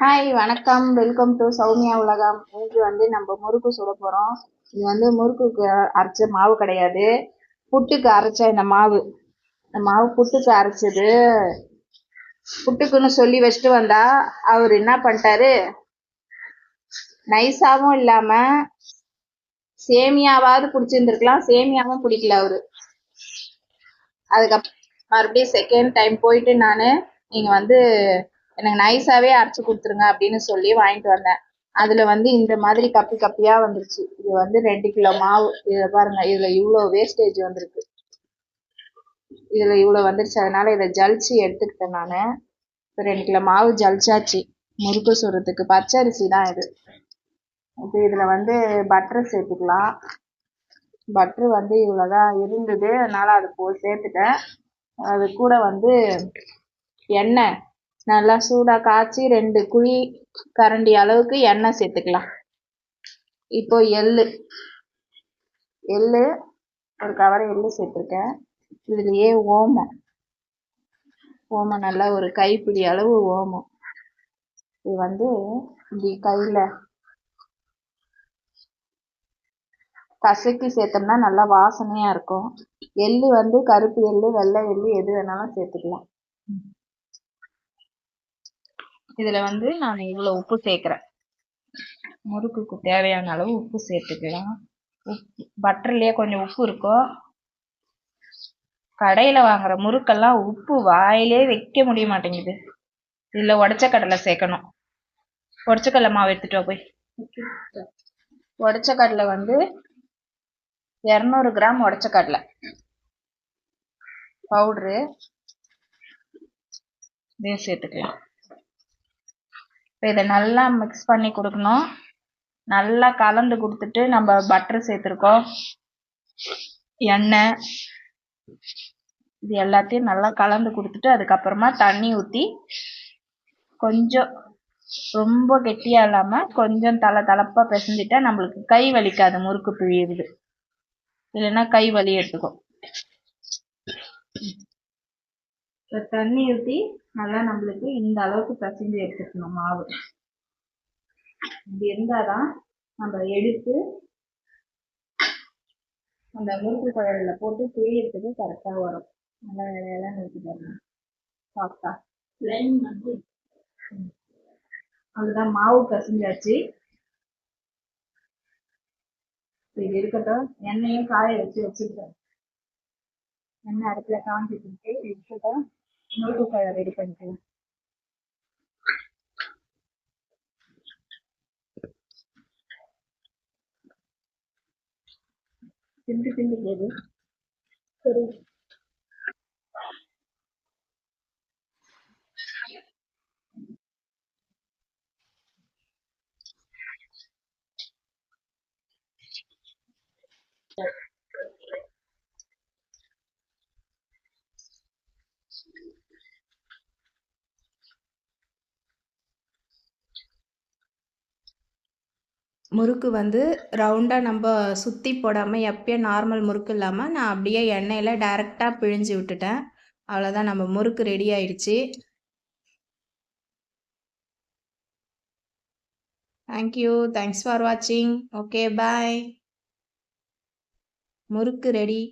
Hi வணக்கம், welcome to Soumya உலகம். இன்னைக்கு வந்து நம்ம முறுக்கு சுட போகிறோம். இது வந்து முறுக்குக்கு அரைச்ச மாவு கிடையாது, புட்டுக்கு அரைச்ச இந்த மாவு புட்டுக்கு அரைச்சது. புட்டுக்குன்னு சொல்லி வச்சுட்டு வந்தா அவர் என்ன பண்ணிட்டாரு, நைஸாவும் இல்லாம சேமியாவாவது பிடிச்சிருந்துருக்கலாம், சேமியாவும் பிடிக்கல அவரு. அதுக்கப்புறம் மறுபடியும் செகண்ட் டைம் போயிட்டு நான் நீங்கள் வந்து எனக்கு நைஸாகவே அரைச்சி கொடுத்துருங்க அப்படின்னு சொல்லி வாங்கிட்டு வந்தேன். அதில் வந்து இந்த மாதிரி கப்பி கப்பியாக வந்துருச்சு. இது வந்து 2 கிலோ மாவு. இதில் பாருங்கள், இதில் இவ்வளோ வேஸ்டேஜ் வந்திருக்கு. இதில் இவ்வளோ வந்துருச்சு. அதனால் இதை ஜலிச்சு எடுத்துக்கிட்டேன் நான். இப்போ 2 கிலோ மாவு ஜலிச்சாச்சு. முறுக்கு சுடுறதுக்கு பச்சரிசி தான் இது. இப்போ இதில் வந்து பட்டர் சேர்த்துக்கலாம். பட்ரு வந்து இவ்வளோ தான் இருந்தது, அதனால் அது சேர்த்துட்டேன். அது கூட வந்து எண்ணெய் நல்லா சூடாக காய்ச்சி 2 குழி கரண்டி அளவுக்கு எண்ணெய் சேர்த்துக்கலாம். இப்போ எள்ளு ஒரு கவரை எள்ளு சேர்த்துருக்கேன். இதுலேயே ஓமம் நல்லா ஒரு கைப்பிடி அளவு ஓமம். இது வந்து இப்படி கையில் கசக்கி சேர்த்தோம்னா நல்லா வாசனையாக இருக்கும். எள்ளு வந்து கருப்பு எள்ளு, வெள்ளை எள்ளு எது வேணாலும் சேர்த்துக்கலாம். இதில் வந்து நான் இவ்வளோ உப்பு சேர்க்குறேன். முறுக்குக்கு தேவையான அளவு உப்பு சேர்த்துக்கலாம். பட்டர்லேயே கொஞ்சம் உப்பு இருக்கும். கடையில் வாங்குற முறுக்கெல்லாம் உப்பு வாயிலே வைக்க முடிய மாட்டேங்குது. இதில் உடச்ச கடலை சேர்க்கணும். உடச்ச கடலை மாவு எடுத்துட்டு போய். உடச்ச கடலை வந்து 200 கிராம் உடச்ச கடலை பவுட்ரு இதையும் சேர்த்துக்கலாம். இப்போ இதை நல்லா மிக்ஸ் பண்ணி கொடுக்கணும். நல்லா கலந்து கொடுத்துட்டு நம்ம பட்டர் சேர்த்துருக்கோம், எண்ணெய், இது எல்லாத்தையும் நல்லா கலந்து கொடுத்துட்டு அதுக்கப்புறமா தண்ணி ஊற்றி கொஞ்சம் ரொம்ப கெட்டியாக இல்லாமல் கொஞ்சம் தளப்பாக பிசைஞ்சிட்டா நம்மளுக்கு கை வலிக்காது முறுக்கு பிழியுது. இல்லைன்னா கை வலி எடுத்துக்கும். தண்ணி ஊற்றி நல்லா நம்மளுக்கு இந்த அளவுக்கு பிசைஞ்சு எடுத்துக்கணும் மாவு. இப்படி இருந்தால் தான் நம்ம எடுத்து அந்த முறுக்கு குழலில் போட்டு பிழியறதுக்கு கரெக்டாக வரும். நல்லா வேலையெல்லாம் நிறுத்தி பாருங்க, சாஃப்டா. அதுதான் மாவு பிசைஞ்சாச்சு. இது இருக்கட்டும். எண்ணெயும் காய வச்சுருக்கேன். எண்ணெய் அடுப்புல காஞ்சிட்டு இருக்கட்டும். முறுக்கு குழல் ரெடி பண்ணிக்கலாம். திண்டு போகுது. சரி, முறுக்கு வந்து ரவுண்டாக நம்ம சுற்றி போடாமல் எப்பயும் நார்மல் முறுக்கு இல்லாமல் நான் அப்படியே எண்ணெயில் டைரெக்டாக பிழிஞ்சு விட்டுட்டேன். அவ்வளோதான், நம்ம முறுக்கு ரெடி ஆயிடுச்சு. தேங்க்யூ, தேங்க்ஸ் ஃபார் வாட்சிங். ஓகே, பாய். முறுக்கு ரெடி.